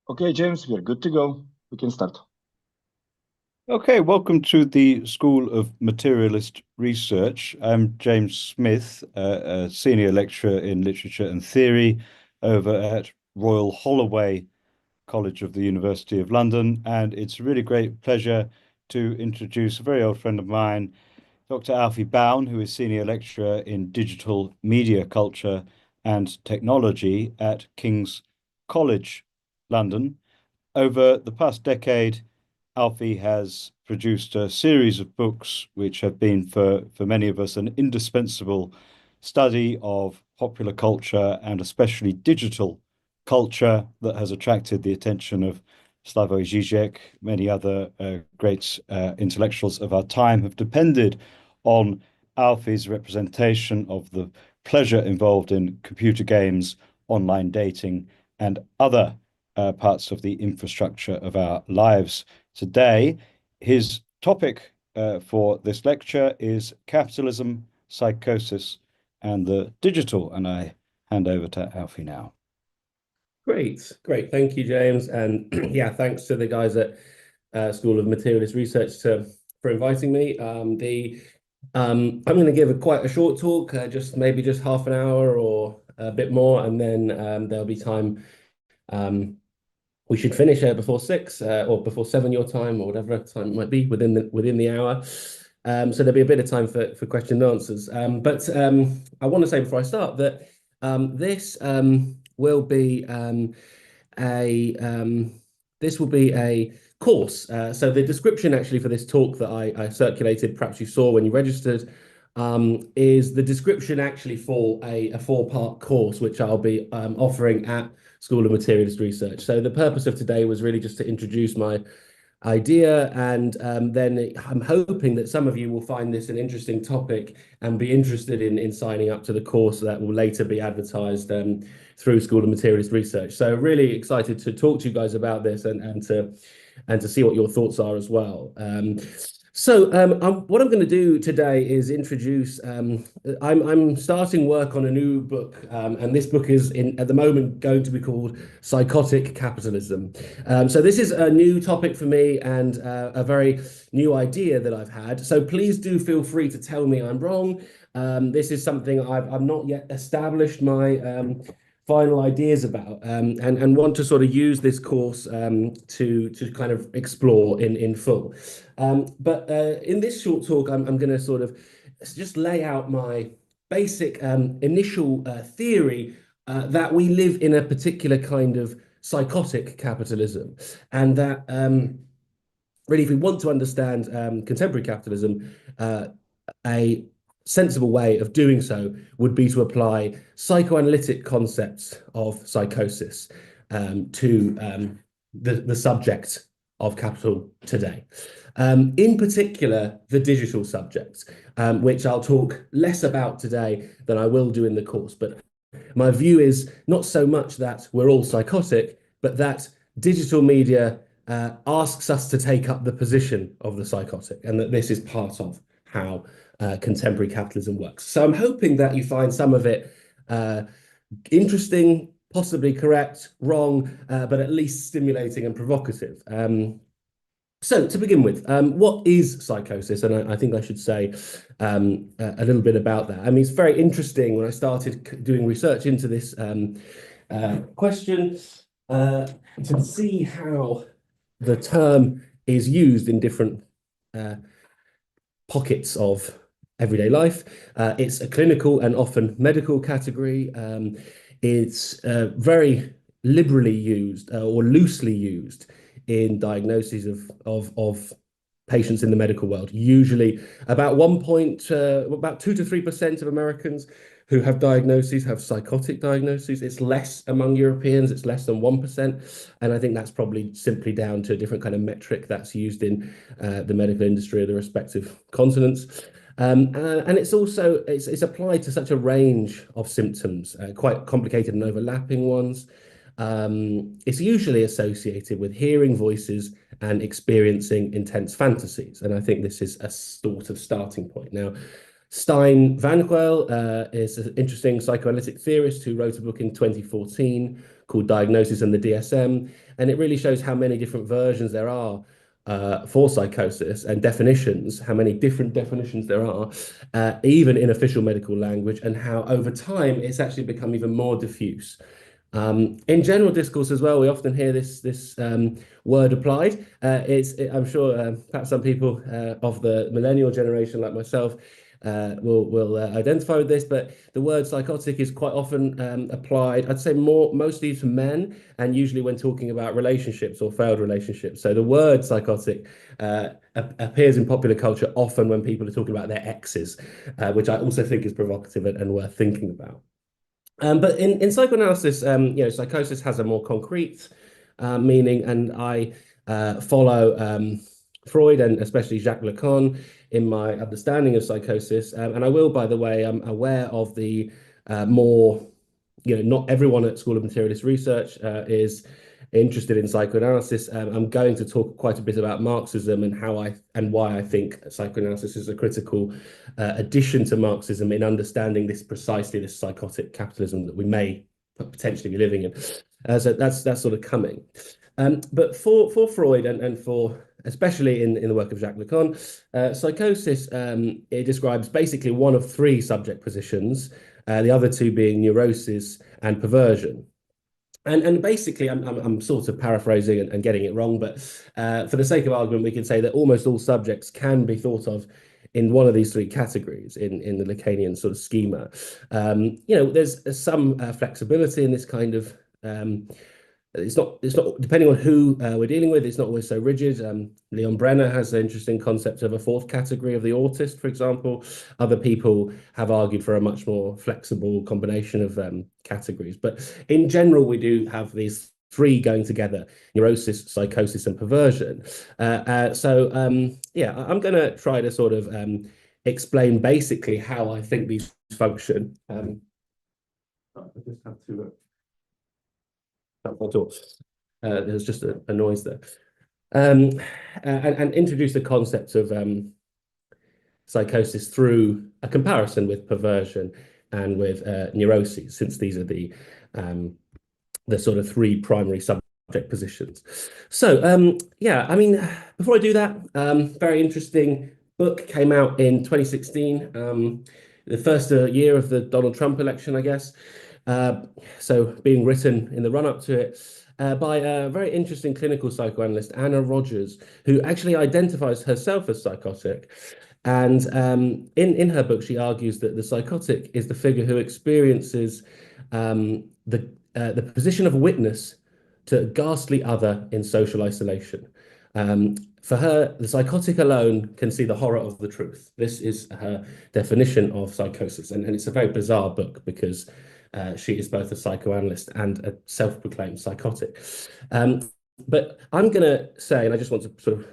Okay, James, we're good to go. We can start. Okay, welcome to the School of Materialist Research. I'm James Smith, a senior lecturer in literature and theory over at Royal Holloway College of the University of London. And it's a really great pleasure to introduce a very old friend of mine, Dr. Alfie Bown, who is senior lecturer in digital media culture and technology at King's College, London. Over the past decade, Alfie has produced a series of books which have been, for many of us, an indispensable study of popular culture and especially digital culture that has attracted the attention of Slavoj Žižek. Many other great intellectuals of our time have depended on Alfie's representation of the pleasure involved in computer games, online dating, and other parts of the infrastructure of our lives. Today, his topic for this lecture is Capitalism, Psychosis, and the Digital. And I hand over to Alfie now. Great. Thank you, James. And yeah, thanks to the guys at School of Materialist Research for inviting me. I'm going to give quite a short talk, just half an hour or a bit more, and then there'll be time. We should finish before 6 or before 7 your time, or whatever time it might be within the hour. So there'll be a bit of time for question and answers. But I want to say before I start that this will be a course. So the description actually for this talk that I circulated, perhaps you saw when you registered, is the description actually for a four-part course, which I'll be offering at School of Materialist Research. So the purpose of today was really just to introduce my idea, and then I'm hoping that some of you will find this an interesting topic and be interested in signing up to the course that will later be advertised through School of Materialist Research. So really excited to talk to you guys about this and to see what your thoughts are as well. What I'm going to do today is introduce. I'm starting work on a new book, and this book is at the moment going to be called Psychotic Capitalism. So this is a new topic for me and a very new idea that I've had. So please do feel free to tell me I'm wrong. This is something I've not yet established my final ideas about, and want to sort of use this course to kind of explore in full. But in this short talk, I'm going to sort of just lay out my basic initial theory that we live in a particular kind of psychotic capitalism, and that really, if we want to understand contemporary capitalism, a sensible way of doing so would be to apply psychoanalytic concepts of psychosis to the subject of capital today. In particular, the digital subjects, which I'll talk less about today than I will do in the course. But my view is not so much that we're all psychotic, but that digital media asks us to take up the position of the psychotic, and that this is part of how contemporary capitalism works. So I'm hoping that you find some of it interesting, possibly correct, wrong, but at least stimulating and provocative. So to begin with, what is psychosis? And I think I should say a little bit about that. I mean, it's very interesting when I started doing research into this question to see how the term is used in different pockets of everyday life. It's a clinical and often medical category. It's very liberally used or loosely used in diagnoses of patients in the medical world. Usually about 2 to 3% of Americans who have diagnoses have psychotic diagnoses. It's less among Europeans, it's less than 1%. And I think that's probably simply down to a different kind of metric that's used in the medical industry of the respective continents. And it's also, it's applied to such a range of symptoms, quite complicated and overlapping ones. It's usually associated with hearing voices and experiencing intense fantasies. And I think this is a sort of starting point. Now, Stijn Vanquel is an interesting psychoanalytic theorist who wrote a book in 2014 called Diagnosis and the DSM, and it really shows how many different versions there are for psychosis and definitions, how many different definitions there are, even in official medical language, and how over time it's actually become even more diffuse. In general discourse as well, we often hear this word applied. I'm sure perhaps some people of the millennial generation like myself will identify with this, but the word psychotic is quite often applied, I'd say mostly to men, and usually when talking about relationships or failed relationships. So the word psychotic appears in popular culture often when people are talking about their exes, which I also think is provocative and worth thinking about. But in psychoanalysis, psychosis has a more concrete meaning, and I follow Freud and especially Jacques Lacan in my understanding of psychosis. And I will, by the way, I'm aware of the more, not everyone at School of Materialist Research is interested in psychoanalysis. I'm going to talk quite a bit about Marxism and why I think psychoanalysis is a critical addition to Marxism in understanding precisely this psychotic capitalism that we may potentially be living in. So that's sort of coming. But for Freud and for especially in the work of Jacques Lacan, psychosis it describes basically one of three subject positions, the other two being neurosis and perversion. And basically, I'm sort of paraphrasing and getting it wrong, but for the sake of argument, we can say that almost all subjects can be thought of in one of these three categories in the Lacanian sort of schema. There's some flexibility in this kind of. It's not depending on who we're dealing with. It's not always so rigid. Leon Brenner has an interesting concept of a fourth category of the autist, for example. Other people have argued for a much more flexible combination of categories. But in general, we do have these three going together: neurosis, psychosis, and perversion. I'm going to try to sort of explain basically how I think these function. I just have to. There's just a noise there. And introduce the concept of psychosis through a comparison with perversion and with neuroses, since these are the sort of three primary subject positions. So before I do that, very interesting book came out in 2016, the first year of the Donald Trump election, I guess. So being written in the run-up to it by a very interesting clinical psychoanalyst, Anna Rogers, who actually identifies herself as psychotic. And in her book, she argues that the psychotic is the figure who experiences the position of witness to a ghastly other in social isolation. For her, the psychotic alone can see the horror of the truth. This is her definition of psychosis. And it's a very bizarre book because she is both a psychoanalyst and a self-proclaimed psychotic. But I'm going to say, and I just want to sort of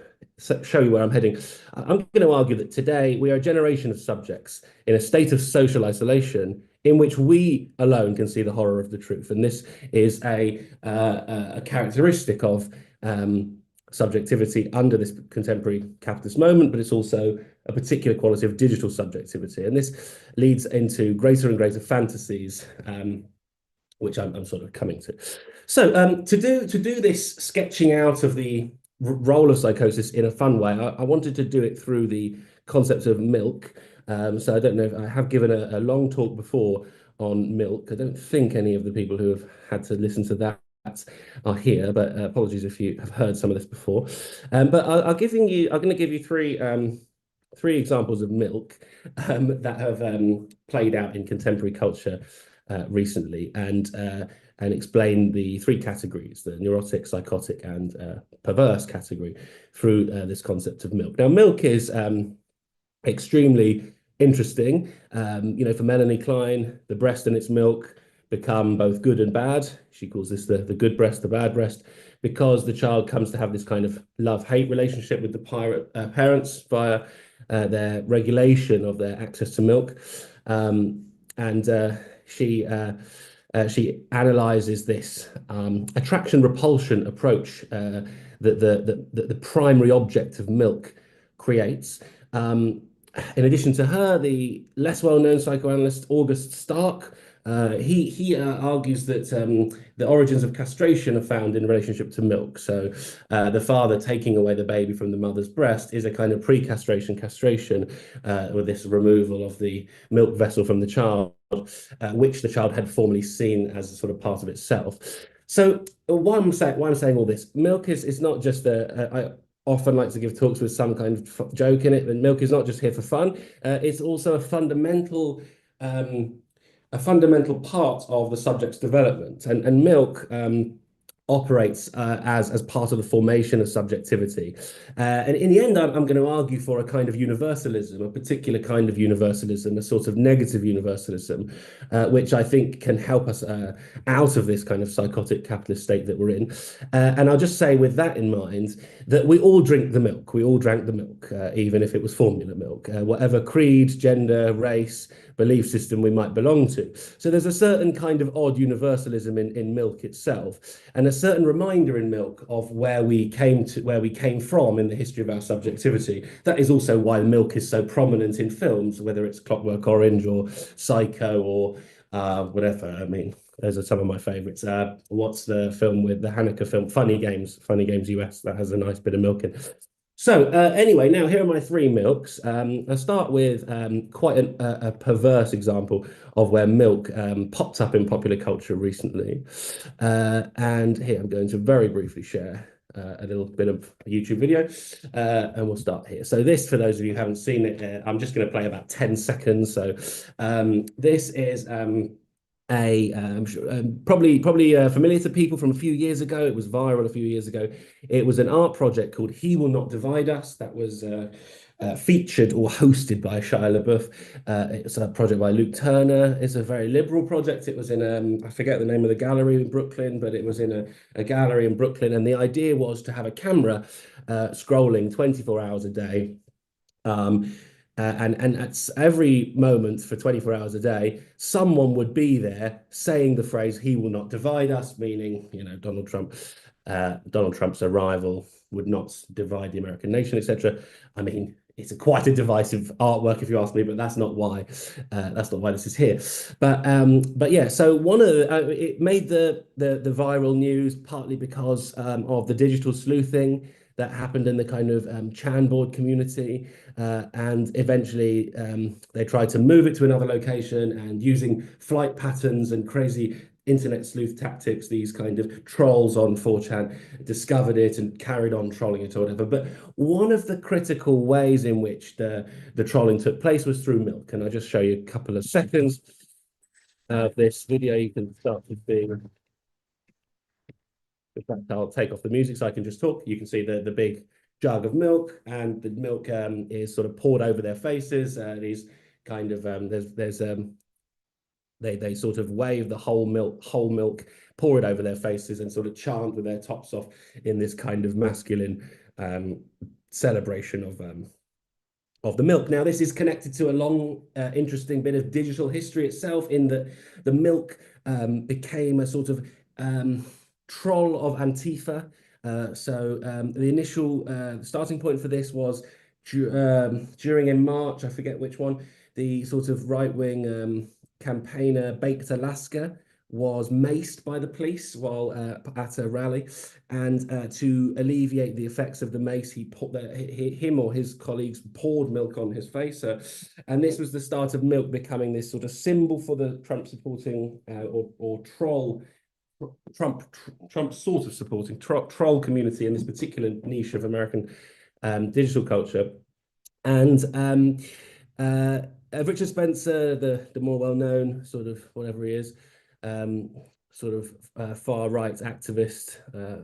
show you where I'm heading, I'm going to argue that today we are a generation of subjects in a state of social isolation in which we alone can see the horror of the truth. And this is a characteristic of subjectivity under this contemporary capitalist moment, but it's also a particular quality of digital subjectivity. And this leads into greater and greater fantasies, which I'm sort of coming to. So to do this sketching out of the role of psychosis in a fun way, I wanted to do it through the concept of milk. So I don't know if I have given a long talk before on milk. I don't think any of the people who have had to listen to that are here, but apologies if you have heard some of this before. But I'm going to give you three examples of milk that have played out in contemporary culture recently, and explain the three categories: the neurotic, psychotic, and perverse category through this concept of milk. Now, milk is extremely interesting. For Melanie Klein, the breast and its milk become both good and bad. She calls this the good breast, the bad breast, because the child comes to have this kind of love-hate relationship with the parents via their regulation of their access to milk. She analyzes this attraction-repulsion approach that the primary object of milk creates. in addition to her, the less well-known psychoanalyst August Stark, he argues that the origins of castration are found in relationship to milk. So the father taking away the baby from the mother's breast is a kind of pre-castration castration, with this removal of the milk vessel from the child, which the child had formerly seen as a sort of part of itself. So why I'm saying all this, milk is not just I often like to give talks with some kind of joke in it, but milk is not just here for fun. It's also a fundamental part of the subject's development, and milk operates as part of the formation of subjectivity. And in the end, I'm going to argue for a kind of universalism, a particular kind of universalism, a sort of negative universalism, which I think can help us out of this kind of psychotic capitalist state that we're in. And I'll just say, with that in mind, that we all drink the milk. We all drank the milk, even if it was formula milk, whatever creed, gender, race, belief system we might belong to. So there's a certain kind of odd universalism in milk itself, and a certain reminder in milk of where we came from in the history of our subjectivity. That is also why milk is so prominent in films, whether it's Clockwork Orange or Psycho or whatever. I mean, those are some of my favorites. What's the film with the Haneke film? Funny Games US. That has a nice bit of milk in. So anyway, now here are my three milks. I'll start with quite a perverse example of where milk popped up in popular culture recently. And here I'm going to very briefly share a little bit of a YouTube video, and we'll start here. So this, for those of you who haven't seen it, I'm just going to play about 10 seconds. So this is probably familiar to people from a few years ago. It was viral a few years ago. It was an art project called He Will Not Divide Us that was featured or hosted by Shia LaBeouf. It's a project by Luke Turner. It's a very liberal project. It was in I forget the name of the gallery in Brooklyn, but it was in a gallery in Brooklyn, and the idea was to have a camera scrolling 24 hours a day. And at every moment for 24 hours a day, someone would be there saying the phrase "He will not divide us," meaning, Donald Trump's arrival would not divide the American nation, etc. I mean, it's quite a divisive artwork, if you ask me, but that's not why. That's not why this is here. But yeah. So one of it made the viral news partly because of the digital sleuthing that happened in the kind of Chanboard community, and eventually they tried to move it to another location, and using flight patterns and crazy internet sleuth tactics, these kind of trolls on 4chan discovered it and carried on trolling it or whatever. But one of the critical ways in which the trolling took place was through milk, and I'll just show you a couple of seconds of this video. You can start with being. In fact, I'll take off the music so I can just talk. You can see the big jug of milk, and the milk is sort of poured over their faces. These kind of they sort of wave the whole milk, pour it over their faces, and sort of chant with their tops off in this kind of masculine celebration of the milk. Now, this is connected to a long, interesting bit of digital history itself, in that the milk became a sort of troll of Antifa. So the initial starting point for this was during in March, I forget which one, the sort of right-wing campaigner Baked Alaska was maced by the police while at a rally, and to alleviate the effects of the mace, him or his colleagues poured milk on his face, and this was the start of milk becoming this sort of symbol for the Trump supporting or troll. Trump sort of supporting troll community in this particular niche of American digital culture. And Richard Spencer, the more well-known sort of whatever he is, sort of far-right activist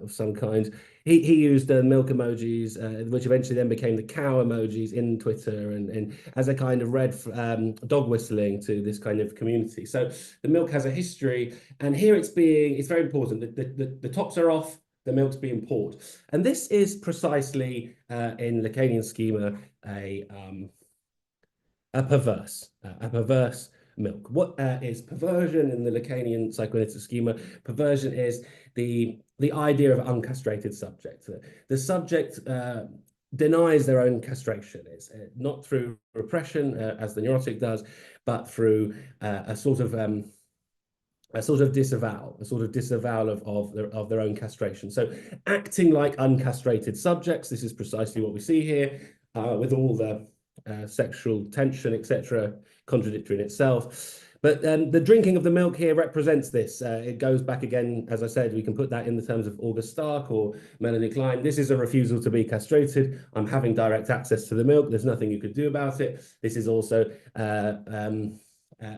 of some kind, he used milk emojis, which eventually then became the cow emojis in Twitter, and as a kind of red dog whistling to this kind of community. So the milk has a history, and here it's very important that the tops are off, the milk's being poured, and this is precisely in Lacanian schema a perverse milk. What is perversion in the Lacanian psychoanalytic schema? Perversion is the idea of an uncastrated subject. The subject denies their own castration. It's not through repression, as the neurotic does, but through a sort of disavowal, of their own castration. So acting like uncastrated subjects, this is precisely what we see here, with all the sexual tension, etc., contradictory in itself. But the drinking of the milk here represents this. It goes back again, as I said, we can put that in the terms of August Stark or Melanie Klein. This is a refusal to be castrated. I'm having direct access to the milk. There's nothing you could do about it. This is also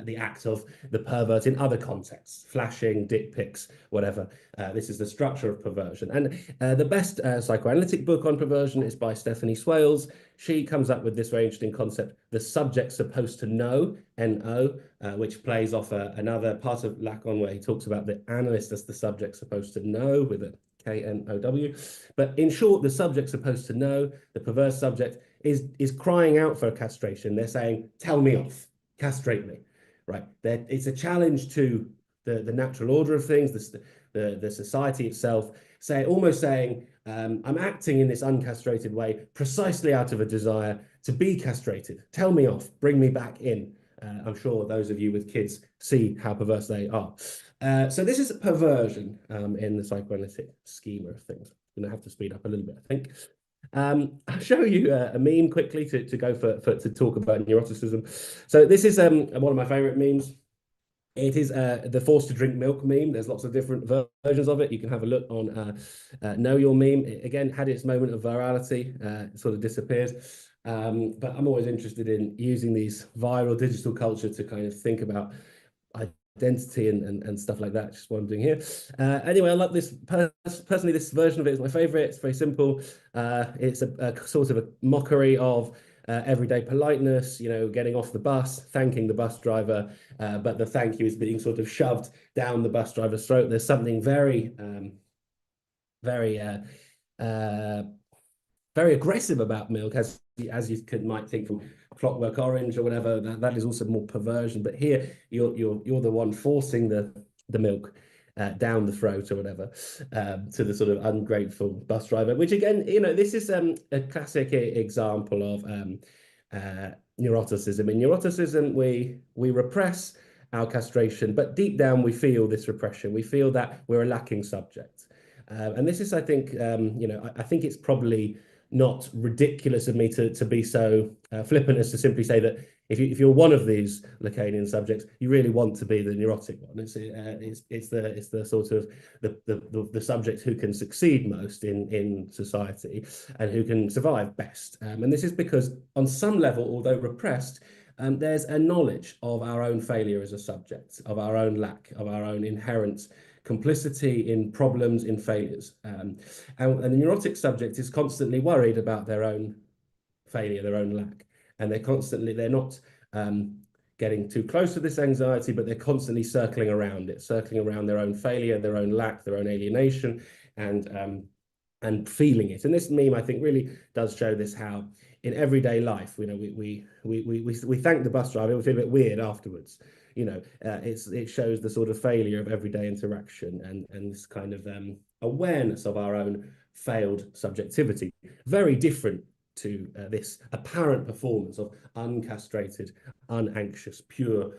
the act of the pervert in other contexts, flashing, dick pics, whatever. This is the structure of perversion. And the best psychoanalytic book on perversion is by Stephanie Swales. She comes up with this very interesting concept, the subject supposed to know, N-O, which plays off another part of Lacan where he talks about the analyst as the subject supposed to know with a K-N-O-W. But in short, the subject supposed to know, the perverse subject, is crying out for castration. They're saying, tell me off, castrate me. Right, it's a challenge to the natural order of things, the society itself, almost saying, I'm acting in this uncastrated way precisely out of a desire to be castrated. Tell me off, bring me back in. I'm sure those of you with kids see how perverse they are. So this is a perversion in the psychoanalytic schema of things. I'm going to have to speed up a little bit, I think. I'll show you a meme quickly to talk about neuroticism. So this is one of my favorite memes. It is the forced to drink milk meme. There's lots of different versions of it. You can have a look on Know Your Meme. It, again, had its moment of virality. It sort of disappears. But I'm always interested in using these viral digital culture to kind of think about identity and stuff like that. Just what I'm doing here. Anyway, I like this personally. This version of it is my favorite. It's very simple. It's a sort of a mockery of everyday politeness, getting off the bus, thanking the bus driver, but the thank you is being sort of shoved down the bus driver's throat. There's something very aggressive about milk, as you might think from Clockwork Orange or whatever. That is also more perversion. But here, you're the one forcing the milk down the throat or whatever to the sort of ungrateful bus driver. Which again, this is a classic example of neuroticism. In neuroticism, we repress our castration, but deep down we feel this repression. We feel that we're a lacking subject, and this is, I think, I think it's probably not ridiculous of me to be so flippant as to simply say that if you're one of these Lacanian subjects, you really want to be the neurotic one. It's the sort of the subject who can succeed most in society and who can survive best. And this is because on some level, although repressed, there's a knowledge of our own failure as a subject, of our own lack, of our own inherent complicity in problems, in failures. And the neurotic subject is constantly worried about their own failure, their own lack. And they're not getting too close to this anxiety, but they're constantly circling around it, circling around their own failure, their own lack, their own alienation, and feeling it. And this meme, I think, really does show this, how in everyday life, we thank the bus driver, we feel a bit weird afterwards. It shows the sort of failure of everyday interaction and this kind of awareness of our own failed subjectivity. Very different to this apparent performance of uncastrated, unanxious, pure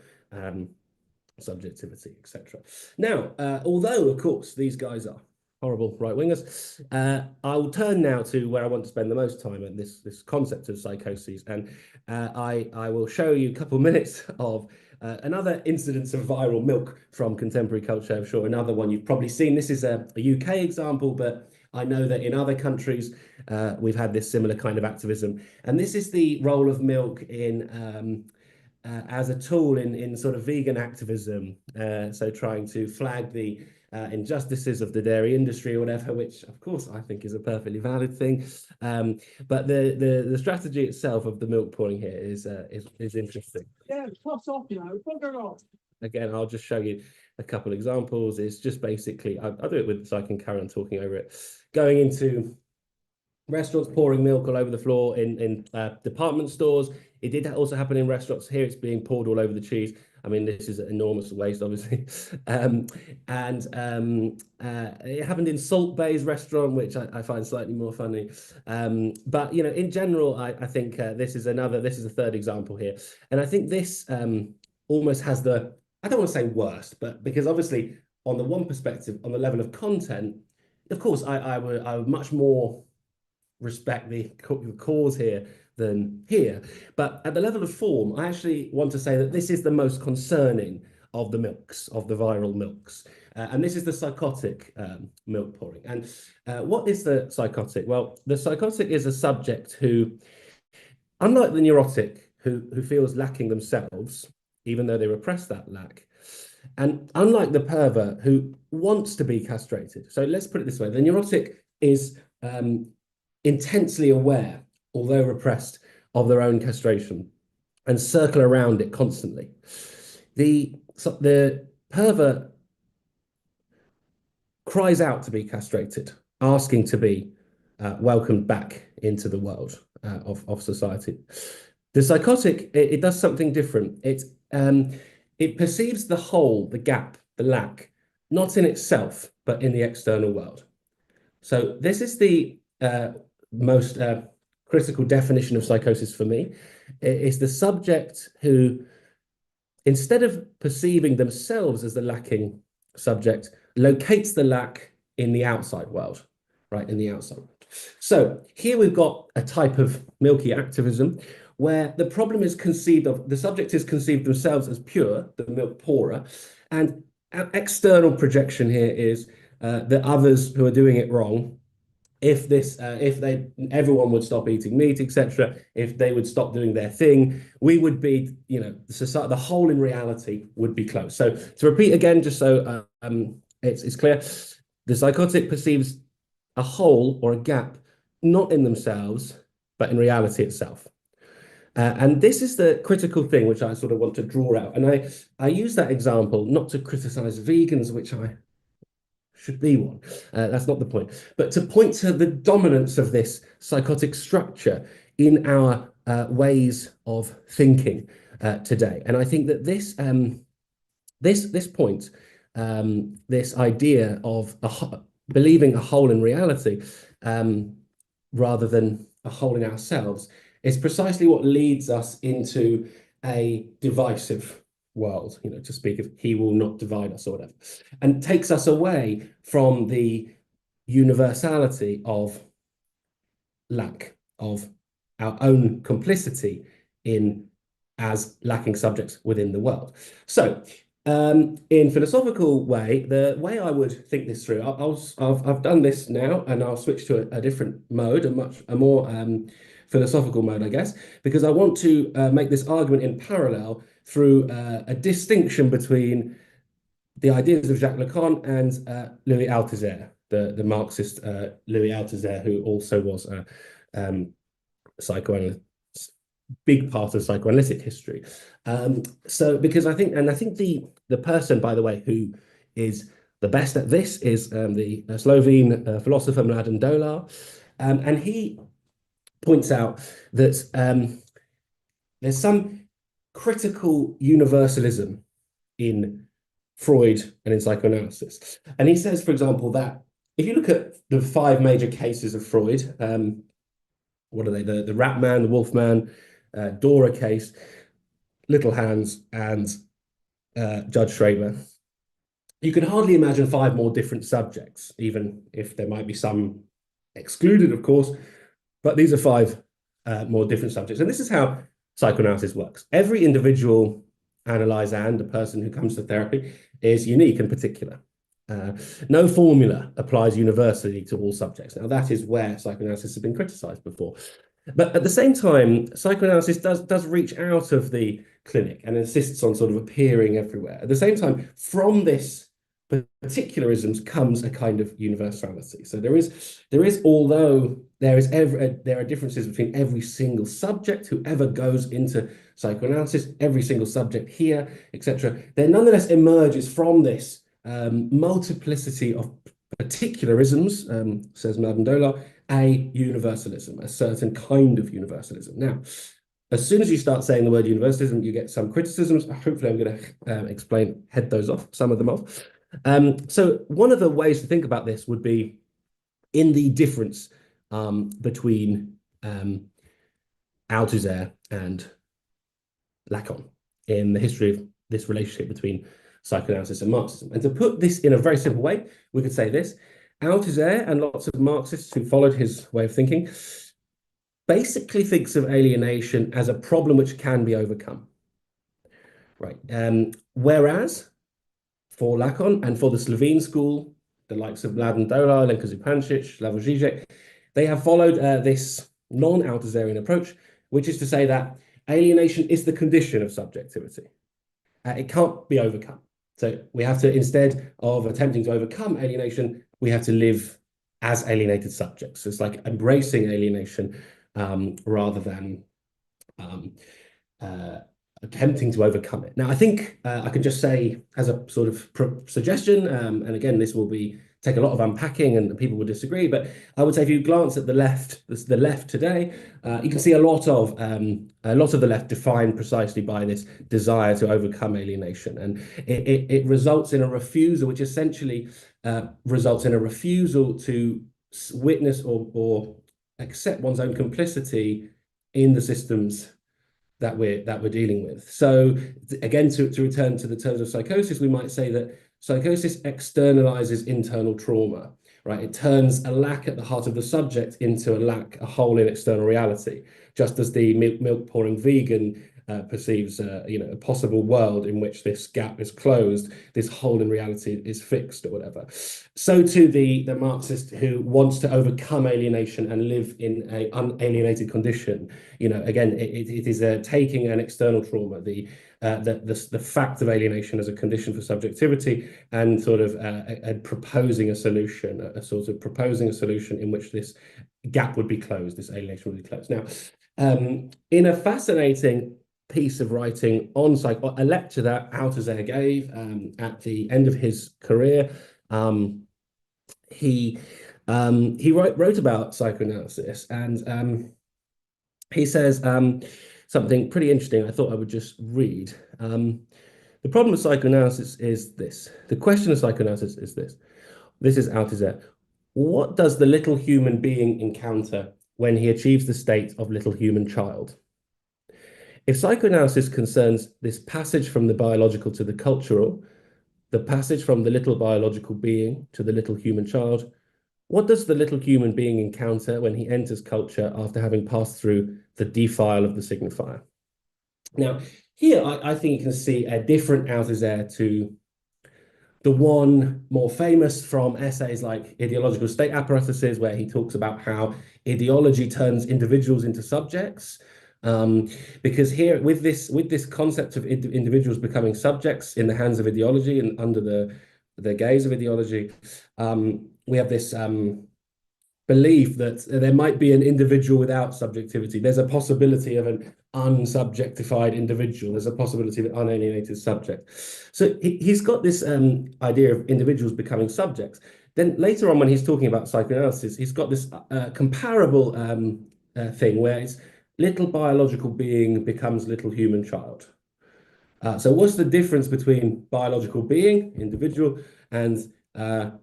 subjectivity, etc. Now, although, of course, these guys are horrible right-wingers, I will turn now to where I want to spend the most time at this concept of psychoses, and I will show you a couple of minutes of another incidence of viral milk from contemporary culture. I'm sure another one you've probably seen. This is a UK example, but I know that in other countries we've had this similar kind of activism. And this is the role of milk in as a tool in sort of vegan activism. So trying to flag the injustices of the dairy industry or whatever, which of course I think is a perfectly valid thing. But the strategy itself of the milk pouring here is interesting. Yeah, toss off, bugger off. Again, I'll just show you a couple examples. It's just basically, I'll do it with, so I can carry on talking over it. Going into restaurants, pouring milk all over the floor in department stores. It did also happen in restaurants. Here it's being poured all over the cheese. I mean, this is an enormous waste, obviously. It happened in Salt Bay's restaurant, which I find slightly more funny. But you know, in general, I think this is a third example here, and I think this almost has the, I don't want to say worst, but because obviously on the one perspective, on the level of content, of course, I would much more respect the cause here than here. But at the level of form, I actually want to say that this is the most concerning of the milks, of the viral milks. And this is the psychotic milk pouring. And what is the psychotic? Well, the psychotic is a subject who, unlike the neurotic, who feels lacking themselves, even though they repress that lack, and unlike the pervert who wants to be castrated. So let's put it this way. The neurotic is intensely aware, although repressed, of their own castration and circle around it constantly. The pervert cries out to be castrated, asking to be welcomed back into the world of society. The psychotic, it does something different. It perceives the hole, the gap, the lack, not in itself, but in the external world. So this is the most critical definition of psychosis for me. It's the subject who, instead of perceiving themselves as the lacking subject, locates the lack in the outside world, right, in the outside world. So here we've got a type of milky activism where the problem is conceived of, the subject is conceived themselves as pure, the milk pourer, and an external projection here is the others who are doing it wrong. If everyone would stop eating meat, etc., if they would stop doing their thing, we would be, you know, the hole in reality would be closed. So to repeat again, just so it's clear, the psychotic perceives a hole or a gap not in themselves, but in reality itself. And this is the critical thing which I sort of want to draw out. And I use that example not to criticize vegans, which I should be one. That's not the point. But to point to the dominance of this psychotic structure in our ways of thinking today. And I think that this point, this idea of believing a hole in reality rather than a hole in ourselves, is precisely what leads us into a divisive world, you know, to speak of he will not divide us or whatever, and takes us away from the universality of lack, of our own complicity in as lacking subjects within the world. So in philosophical way, the way I would think this through, I've done this now, and I'll switch to a different mode, a more philosophical mode, I guess, because I want to make this argument in parallel through a distinction between the ideas of Jacques Lacan and Louis Althusser, the Marxist Louis Althusser, who also was a psychoanalyst, big part of psychoanalytic history. So because I think the person, by the way, who is the best at this is the Slovene philosopher Mladen Dolar, and he points out that there's some critical universalism in Freud and in psychoanalysis. And he says, for example, that if you look at the 5 major cases of Freud, what are they? The Rat Man, the Wolf Man, Dora case, Little Hands, and Judge Schrader. You can hardly imagine 5 more different subjects, even if there might be some excluded, of course. But these are 5 more different subjects. And this is how psychoanalysis works. Every individual analyzer and a person who comes to therapy is unique and particular. No formula applies universally to all subjects. Now, that is where psychoanalysis has been criticized before. But at the same time, psychoanalysis does reach out of the clinic and insists on sort of appearing everywhere. At the same time, from this particularisms comes a kind of universality. So there is, although there are differences between every single subject who ever goes into psychoanalysis, every single subject here, etc., there nonetheless emerges from this multiplicity of particularisms, says Mladen Dolar, a universalism, a certain kind of universalism. Now, as soon as you start saying the word universalism, you get some criticisms. Hopefully, I'm going to head those off, some of them off. So one of the ways to think about this would be in the difference between Althusser and Lacan in the history of this relationship between psychoanalysis and Marxism. And to put this in a very simple way, we could say this: Althusser and lots of Marxists who followed his way of thinking basically thinks of alienation as a problem which can be overcome. Right. Whereas for Lacan and for the Slovene school, the likes of Mladen Dolar, Lenka Zupancic, Slavoj Žižek, they have followed this non-Althusserian approach, which is to say that alienation is the condition of subjectivity. It can't be overcome. So we have to, instead of attempting to overcome alienation, we have to live as alienated subjects. So it's like embracing alienation rather than attempting to overcome it. Now, I think I can just say as a sort of suggestion, and again, this will take a lot of unpacking and people will disagree, but I would say if you glance at the left today, you can see a lot of the left defined precisely by this desire to overcome alienation. And it results in a refusal, which essentially results in a refusal to witness or accept one's own complicity in the systems that we're dealing with. So again, to return to the terms of psychosis, we might say that psychosis externalizes internal trauma, right? It turns a lack at the heart of the subject into a hole in external reality, just as the milk pouring vegan perceives a possible world in which this gap is closed, this hole in reality is fixed or whatever. So to the Marxist who wants to overcome alienation and live in an unalienated condition, again, it is taking an external trauma, the fact of alienation as a condition for subjectivity, and sort of proposing a solution, proposing a solution in which this gap would be closed, this alienation would be closed. Now, in a fascinating piece of writing on a lecture that Althusser gave at the end of his career, he wrote about psychoanalysis, and he says something pretty interesting. I thought I would just read. The problem of psychoanalysis is this. The question of psychoanalysis is this. This is Althusser. What does the little human being encounter when he achieves the state of little human child? If psychoanalysis concerns this passage from the biological to the cultural, the passage from the little biological being to the little human child, what does the little human being encounter when he enters culture after having passed through the defile of the signifier? Now, here I think you can see a different Althusser to the one more famous from essays like Ideological State Apparatuses, where he talks about how ideology turns individuals into subjects. Because here, with this concept of individuals becoming subjects in the hands of ideology and under the gaze of ideology, we have this belief that there might be an individual without subjectivity. There's a possibility of an unsubjectified individual. There's a possibility of an unalienated subject. So he's got this idea of individuals becoming subjects. Then later on, when he's talking about psychoanalysis, he's got this comparable thing where it's little biological being becomes little human child. So what's the difference between biological being, individual, and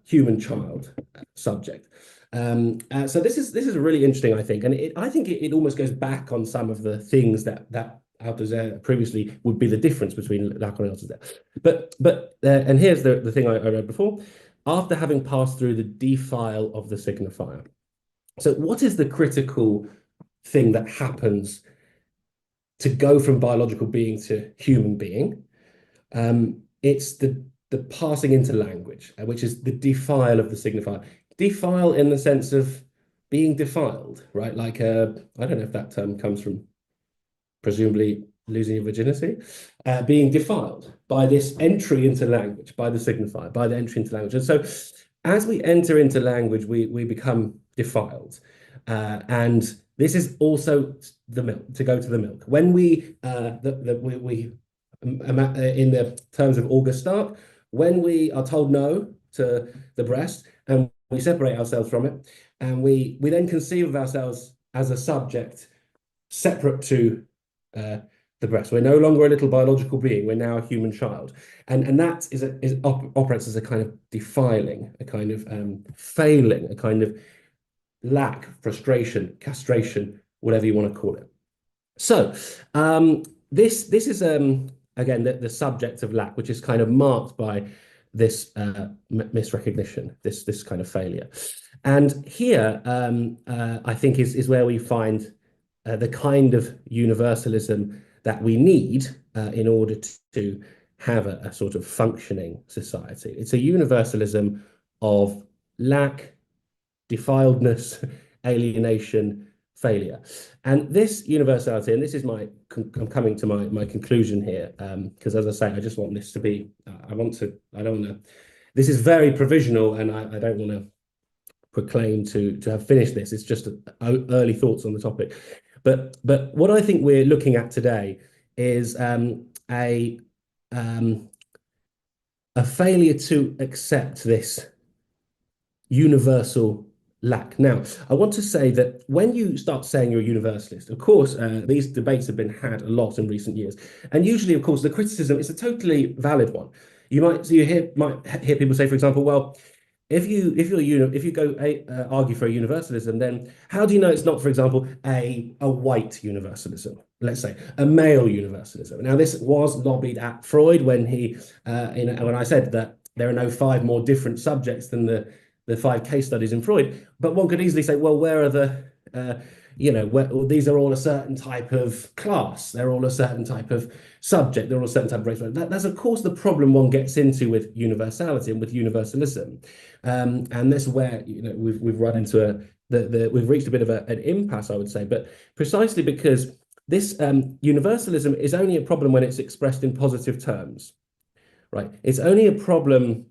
human child, subject? So this is really interesting, I think, and I think it almost goes back on some of the things that Althusser previously would be the difference between Lacan and Althusser. But and here's the thing I read before. After having passed through the defile of the signifier. So what is the critical thing that happens to go from biological being to human being? It's the passing into language, which is the defile of the signifier. Defile in the sense of being defiled, right? Like, I don't know if that term comes from presumably losing your virginity, being defiled by this entry into language, by the signifier, by the entry into language. And so as we enter into language, we become defiled. And this is also the milk, to go to the milk. When we in the terms of August Stark, when we are told no to the breast and we separate ourselves from it, and we then conceive of ourselves as a subject separate to the breast. We're no longer a little biological being. We're now a human child, and that operates as a kind of defiling, a kind of failing, a kind of lack, frustration, castration, whatever you want to call it. So this is again the subject of lack, which is kind of marked by this misrecognition, this kind of failure. And here I think is where we find the kind of universalism that we need in order to have a sort of functioning society. It's a universalism of lack, defiledness, alienation, failure. And this universality, and this is I'm coming to my conclusion here, because as I say, I just want this to be, this is very provisional, and I don't want to proclaim to have finished this. It's just early thoughts on the topic. But what I think we're looking at today is a failure to accept this universal lack. Now, I want to say that when you start saying you're a universalist, of course, these debates have been had a lot in recent years, and usually, of course, the criticism is a totally valid one. You might hear people say, for example, well, if you go argue for a universalism, then how do you know it's not, for example, a white universalism? Let's say a male universalism. Now, this was lobbied at Freud when he, when I said that there are no 5 more different subjects than the 5 case studies in Freud. But one could easily say, well, where are the these are all a certain type of class. They're all a certain type of subject. They're all a certain type of race. That's, of course, the problem one gets into with universality and with universalism. And that's where we've run into we've reached a bit of an impasse, I would say. But precisely because this universalism is only a problem when it's expressed in positive terms, right? It's only a problem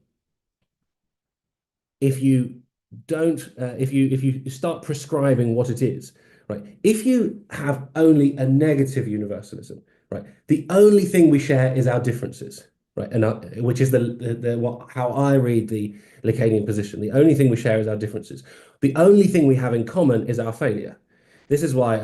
if you don't, if you start prescribing what it is, right? If you have only a negative universalism, right? The only thing we share is our differences, right? And which is how I read the Lacanian position. The only thing we share is our differences. The only thing we have in common is our failure. This is why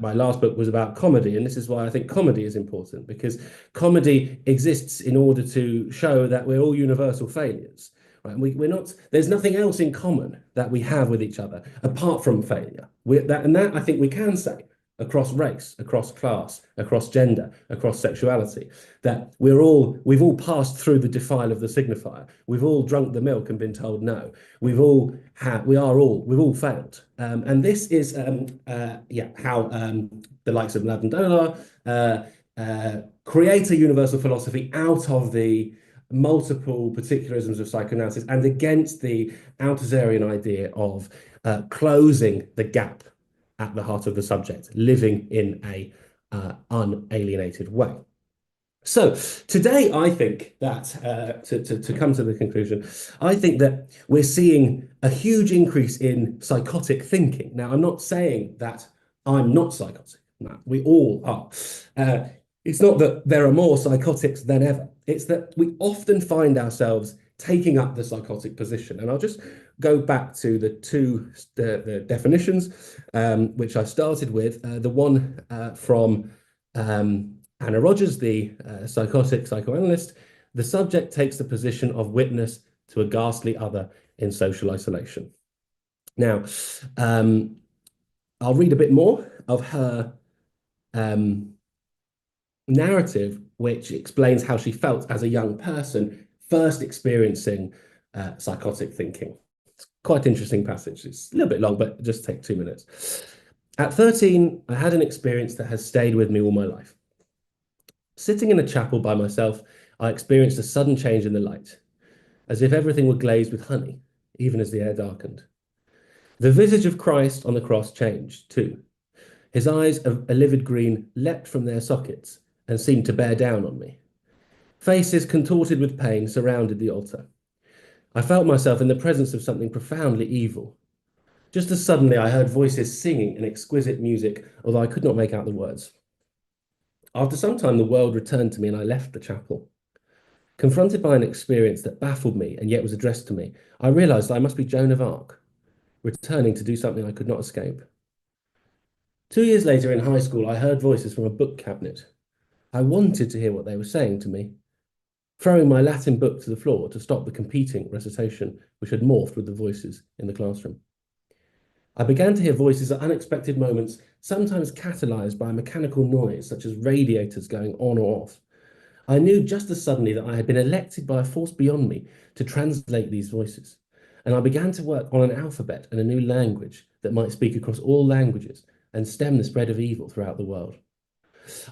my last book was about comedy, and this is why I think comedy is important, because comedy exists in order to show that we're all universal failures. Right? We're not. There's nothing else in common that we have with each other apart from failure. That I think we can say across race, across class, across gender, across sexuality, that we've all passed through the defile of the signifier. We've all drunk the milk and been told no. We've all failed. And this is how the likes of Lavendola create a universal philosophy out of the multiple particularisms of psychoanalysis and against the Althuserian idea of closing the gap at the heart of the subject, living in a unalienated way. So today, I think that to come to the conclusion, I think that we're seeing a huge increase in psychotic thinking. Now, I'm not saying that I'm not psychotic. No, we all are. It's not that there are more psychotics than ever. It's that we often find ourselves taking up the psychotic position. And I'll just go back to the definitions, which I started with. The one from Anna Rogers, the psychotic psychoanalyst. The subject takes the position of witness to a ghastly other in social isolation. Now, I'll read a bit more of her narrative, which explains how she felt as a young person first experiencing psychotic thinking. It's quite an interesting passage. It's a little bit long, but just take 2 minutes. At 13, I had an experience that has stayed with me all my life. Sitting in a chapel by myself, I experienced a sudden change in the light, as if everything were glazed with honey, even as the air darkened. The visage of Christ on the cross changed, too. His eyes of a livid green leapt from their sockets and seemed to bear down on me. Faces contorted with pain surrounded the altar. I felt myself in the presence of something profoundly evil. Just as suddenly I heard voices singing in exquisite music, although I could not make out the words. After some time, the world returned to me and I left the chapel. Confronted by an experience that baffled me and yet was addressed to me, I realized I must be Joan of Arc, returning to do something I could not escape. 2 years later in high school, I heard voices from a book cabinet. I wanted to hear what they were saying to me, throwing my Latin book to the floor to stop the competing recitation, which had morphed with the voices in the classroom. I began to hear voices at unexpected moments, sometimes catalyzed by a mechanical noise, such as radiators going on or off. I knew just as suddenly that I had been elected by a force beyond me to translate these voices. And I began to work on an alphabet and a new language that might speak across all languages and stem the spread of evil throughout the world.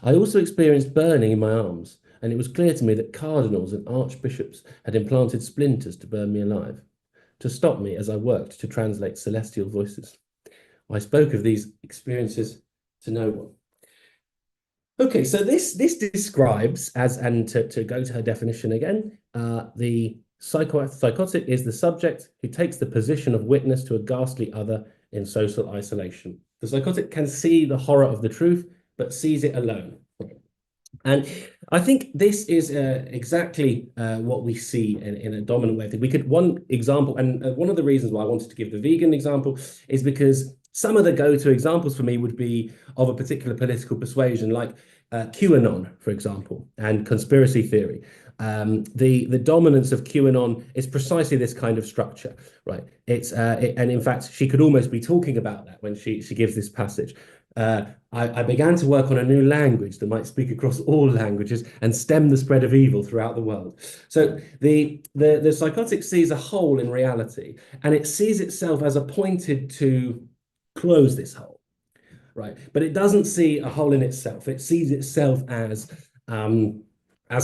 I also experienced burning in my arms, and it was clear to me that cardinals and archbishops had implanted splinters to burn me alive, to stop me as I worked to translate celestial voices. I spoke of these experiences to no one. Okay, so this describes, and to go to her definition again, the psychotic is the subject who takes the position of witness to a ghastly other in social isolation. The psychotic can see the horror of the truth, but sees it alone. And I think this is exactly what we see in a dominant way. We could, one example, and one of the reasons why I wanted to give the vegan example is because some of the go-to examples for me would be of a particular political persuasion, like QAnon, for example, and conspiracy theory. The dominance of QAnon is precisely this kind of structure, right? And in fact, she could almost be talking about that when she gives this passage. I began to work on a new language that might speak across all languages and stem the spread of evil throughout the world. So the psychotic sees a hole in reality, and it sees itself as appointed to close this hole, right? But it doesn't see a hole in itself. It sees itself as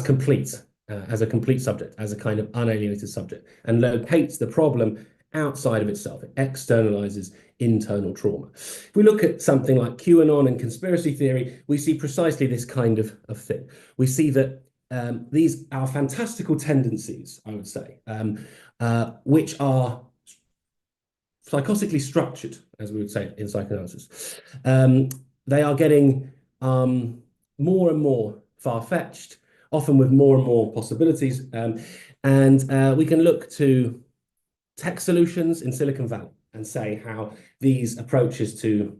complete, as a complete subject, as a kind of unalienated subject, and locates the problem outside of itself. It externalizes internal trauma. If we look at something like QAnon and conspiracy theory, we see precisely this kind of thing. We see that these are fantastical tendencies, I would say, which are psychotically structured, as we would say in psychoanalysis. They are getting more and more far-fetched, often with more and more possibilities. And we can look to tech solutions in Silicon Valley and say how these approaches to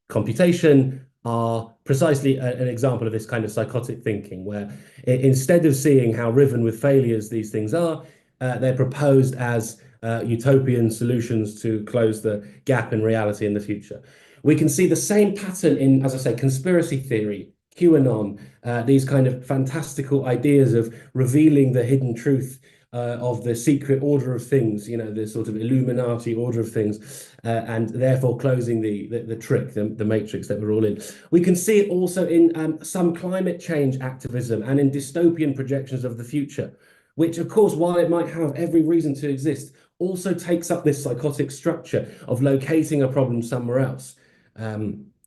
computation are precisely an example of this kind of psychotic thinking, where instead of seeing how riven with failures these things are, they're proposed as utopian solutions to close the gap in reality in the future. We can see the same pattern in, as I say, conspiracy theory, QAnon, these kind of fantastical ideas of revealing the hidden truth of the secret order of things, you know, the sort of Illuminati order of things, and therefore closing the trick, the matrix that we're all in. We can see it also in some climate change activism and in dystopian projections of the future, which, of course, while it might have every reason to exist, also takes up this psychotic structure of locating a problem somewhere else,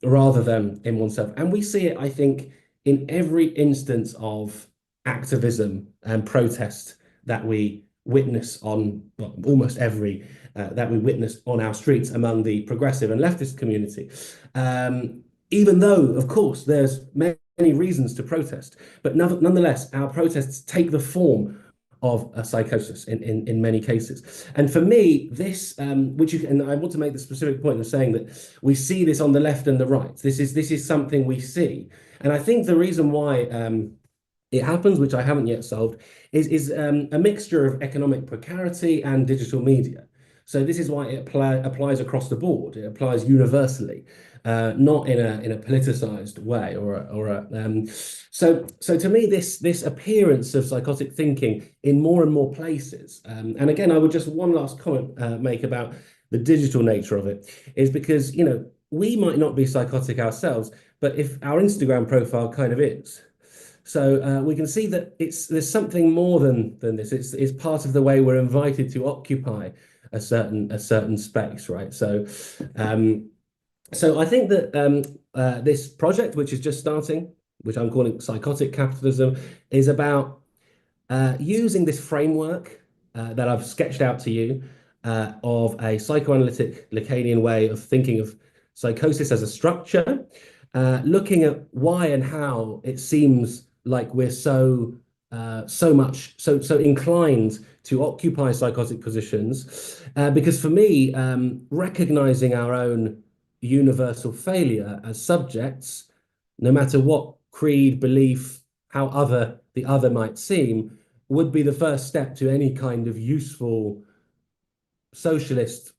rather than in oneself. And we see it, I think, in every instance of activism and protest that we witness on, well, almost every, that we witness on our streets among the progressive and leftist community. Even though, of course, there's many reasons to protest, but nonetheless, our protests take the form of a psychosis in many cases. And for me, this, and I want to make the specific point of saying that we see this on the left and the right. This is something we see. And I think the reason why it happens, which I haven't yet solved, is a mixture of economic precarity and digital media. So this is why it applies across the board. It applies universally, not in a politicized way so to me, this appearance of psychotic thinking in more and more places, and again, I would just one last comment make about the digital nature of it, is because, you know, we might not be psychotic ourselves, but if our Instagram profile kind of is. So we can see that there's something more than this. It's part of the way we're invited to occupy a certain space, right? So so I think that this project, which is just starting, which I'm calling Psychotic Capitalism, is about using this framework that I've sketched out to you of a psychoanalytic Lacanian way of thinking of psychosis as a structure, looking at why and how it seems like we're so inclined to occupy psychotic positions, because for me, recognizing our own, universal failure as subjects, no matter what creed, belief, how the other might seem, would be the first step to any kind of useful socialist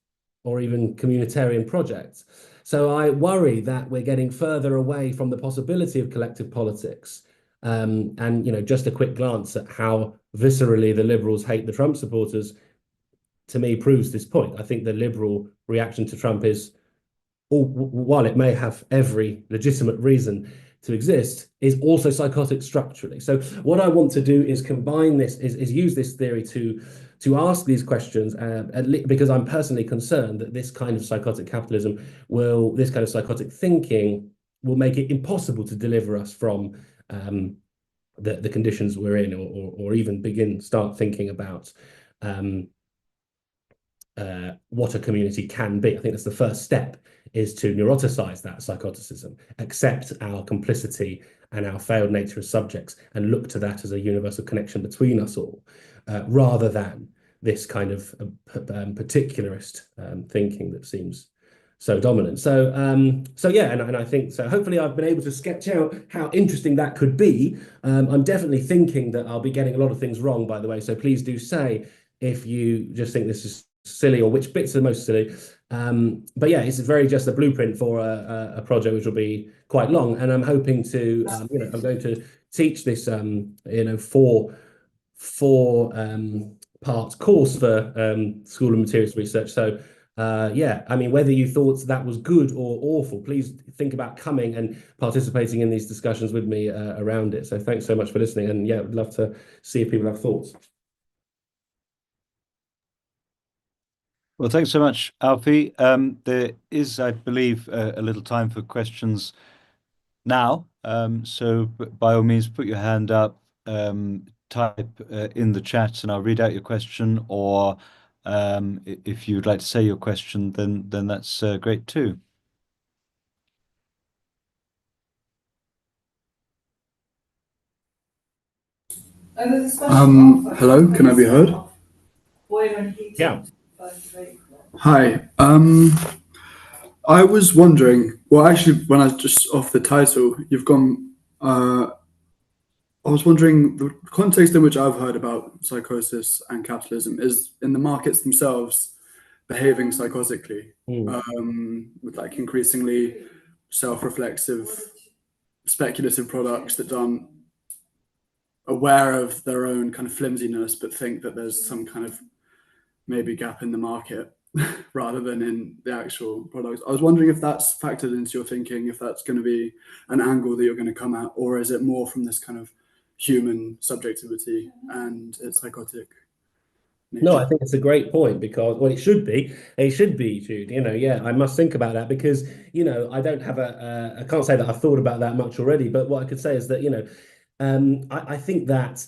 or even communitarian project. So I worry that we're getting further away from the possibility of collective politics. And just a quick glance at how viscerally the Liberals hate the Trump supporters, to me, proves this point. I think the Liberal reaction to Trump is, while it may have every legitimate reason to exist, is also psychotic structurally. So what I want to do is combine this, is use this theory to ask these questions, because I'm personally concerned that this kind of psychotic capitalism this kind of psychotic thinking will make it impossible to deliver us from the conditions we're in, or even start thinking about what a community can be. I think that's the first step, is to neuroticize that psychoticism, accept our complicity and our failed nature as subjects, and look to that as a universal connection between us all, rather than this kind of particularist thinking that seems so dominant. So yeah, and I think so. Hopefully, I've been able to sketch out how interesting that could be. I'm definitely thinking that I'll be getting a lot of things wrong, by the way. So please do say if you just think this is silly, or which bits are most silly. But yeah, it's very just a blueprint for a project which will be quite long, and I'm hoping to I'm going to teach this four part course for School of Materials Research. So yeah, I mean, whether you thought that was good or awful, please think about coming and participating in these discussions with me around it. So thanks so much for listening, and yeah, I'd love to see if people have thoughts. Well, thanks so much, Alfie. There is, I believe, a little time for questions now. So by all means, put your hand up, type in the chat, and I'll read out your question. Or if you'd like to say your question, then that's great too. Hello, can I be heard? Yeah. Hi. I was wondering, well, actually, when I just off the title, you've gone. I was wondering, the context in which I've heard about psychosis and capitalism is in the markets themselves behaving psychotically, with like increasingly self-reflexive, speculative products that aren't aware of their own kind of flimsiness, but think that there's some kind of maybe gap in the market rather than in the actual products. I was wondering if that's factored into your thinking, if that's going to be an angle that you're going to come at, or is it more from this kind of human subjectivity and its psychotic nature? No, I think it's a great point, because, well, it should be, Jude. Yeah, I must think about that, because, I don't have I can't say that I've thought about that much already, but what I could say is that, I think that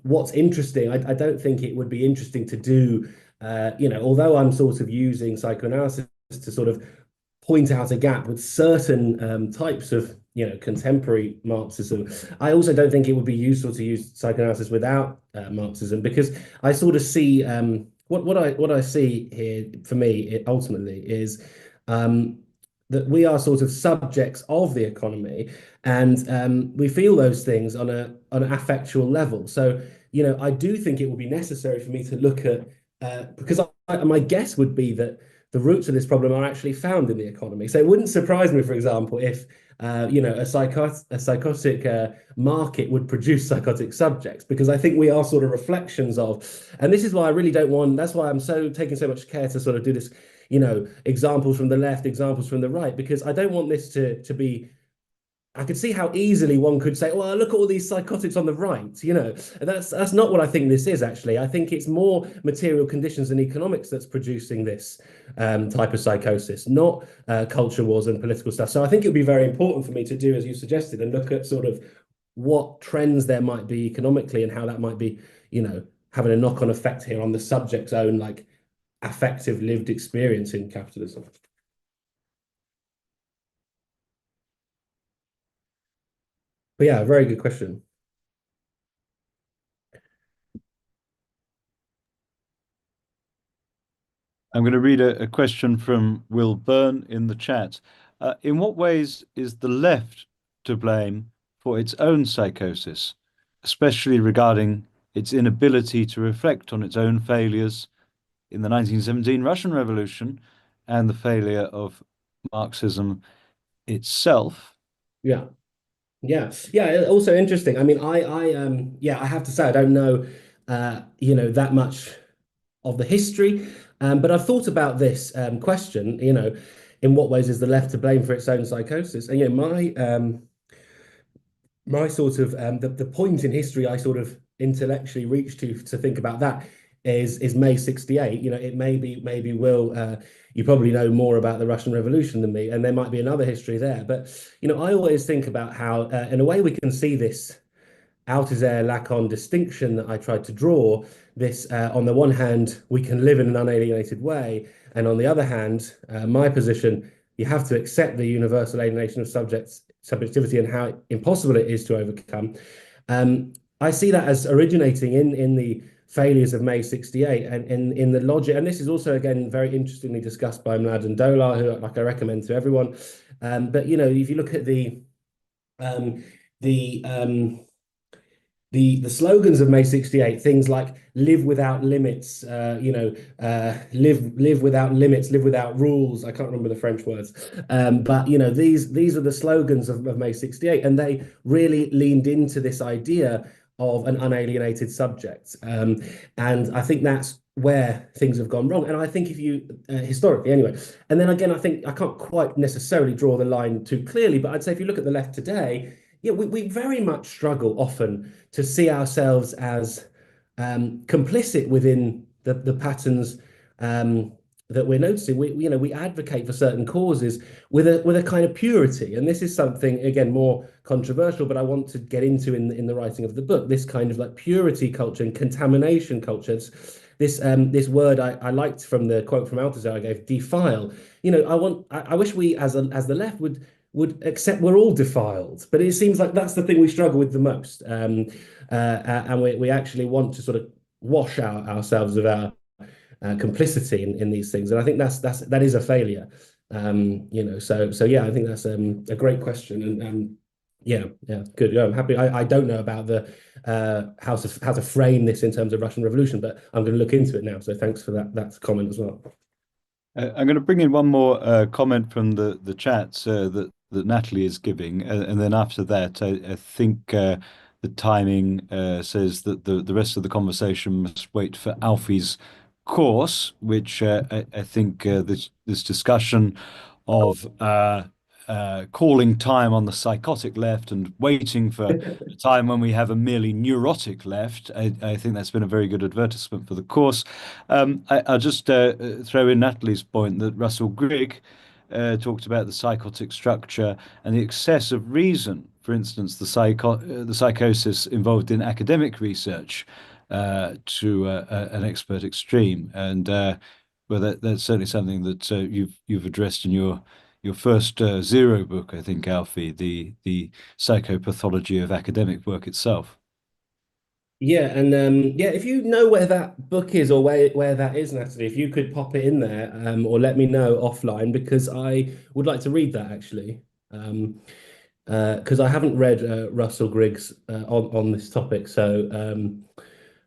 what's interesting, I don't think it would be interesting to do, although I'm sort of using psychoanalysis to sort of point out a gap with certain types of contemporary Marxism, I also don't think it would be useful to use psychoanalysis without Marxism, because I sort of see what I see here for me ultimately is that we are sort of subjects of the economy, and we feel those things on an affectual level. So I do think it would be necessary for me to look at because my guess would be that the roots of this problem are actually found in the economy. So it wouldn't surprise me, for example, if a psychotic market would produce psychotic subjects, because I think we are sort of reflections of, and this is why I really don't want, that's why I'm taking so much care to sort of do this, examples from the left, examples from the right, because I don't want this to be, I could see how easily one could say, well, look at all these psychotics on the right, and that's not what I think this is, actually. I think it's more material conditions and economics that's producing this type of psychosis, not culture wars and political stuff. So I think it would be very important for me to do, as you suggested, and look at sort of what trends there might be economically, and how that might be, having a knock-on effect here on the subject's own, like, affective lived experience in capitalism. But yeah, very good question. I'm going to read a question from Will Byrne in the chat. In what ways is the left to blame for its own psychosis, especially regarding its inability to reflect on its own failures in the 1917 Russian Revolution and the failure of Marxism itself? Yeah. Also interesting. I mean, I have to say I don't know, that much of the history, but I've thought about this question. In what ways is the left to blame for its own psychosis? And my sort of the point in history I sort of intellectually reach to think about that is May 68. It maybe will. You probably know more about the Russian Revolution than me, and there might be another history there. But I always think about how, in a way, we can see this Althusser Lacan distinction that I tried to draw. This, on the one hand, we can live in an unalienated way, and on the other hand, my position, you have to accept the universal alienation of subjectivity and how impossible it is to overcome. I see that as originating in the failures of May 68 and in the logic. And this is also, again, very interestingly discussed by Mladen Dolar, who I recommend to everyone. But if you look at the slogans of May 68, things like live without limits, live without limits, live without rules. I can't remember the French words. But these are the slogans of May 68, and they really leaned into this idea of an unalienated subject. And I think that's where things have gone wrong. And I think if you, historically anyway, and then again, I think I can't quite necessarily draw the line too clearly, but I'd say if you look at the left today, we very much struggle often to see ourselves as complicit within the patterns that we're noticing. We advocate for certain causes with a kind of purity, and this is something again more controversial, but I want to get into in the writing of the book. This kind of like purity culture and contamination culture. This word I liked from the quote from Althusser I gave, defile. I wish we as the left would accept we're all defiled, but it seems like that's the thing we struggle with the most, and we actually want to sort of wash out ourselves of our complicity in these things, and I think that is a failure. So yeah, I think that's a great question, and yeah, good. I'm happy. I don't know about the how to frame this in terms of Russian Revolution, but I'm going to look into it now. So thanks for that comment as well. I'm going to bring in one more comment from the chat that Natalie is giving, and then after that, I think the timing says that the rest of the conversation must wait for Alfie's course, which I think this discussion of calling time on the psychotic left and waiting for a time when we have a merely neurotic left. I think that's been a very good advertisement for the course. I'll just throw in Natalie's point that Russell Grigg talked about the psychotic structure and the excess of reason. For instance, the psychosis involved in academic research to an expert extreme, and well, that's certainly something that you've addressed in your first Zero book, I think, Alfie, the psychopathology of academic work itself. Yeah, and if you know where that book is or where that is, Natalie, if you could pop it in there, or let me know offline, because I would like to read that actually, because I haven't read Russell Grigg's on this topic. So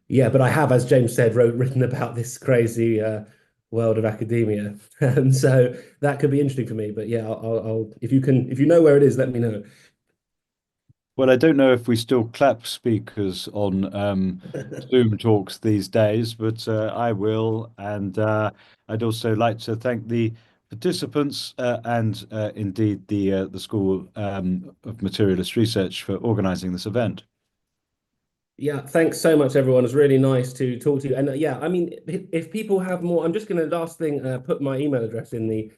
yeah, but I have, as James said, written about this crazy world of academia, and so that could be interesting for me. But yeah, I'll if you know where it is, let me know. Well, I don't know if we still clap speakers on Zoom talks these days, but I will. And I'd also like to thank the participants and indeed the School of Materialist Research for organising this event. Yeah, thanks so much, everyone. It's really nice to talk to you. And yeah, I mean, if people have more, I'm just going to last thing put my email address in the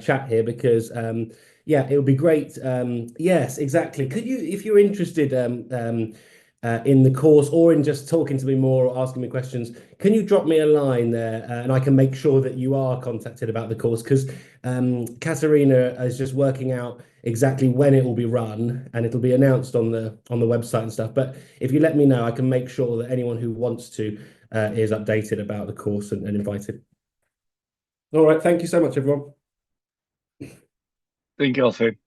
chat here, because yeah, it would be great. Yes, exactly. Could you, if you're interested in the course or in just talking to me more or asking me questions, can you drop me a line there, and I can make sure that you are contacted about the course, because Katerina is just working out exactly when it will be run, and it'll be announced on the website and stuff. But if you let me know, I can make sure that anyone who wants to is updated about the course and invited. All right. Thank you so much, everyone. Thank you, Alfie.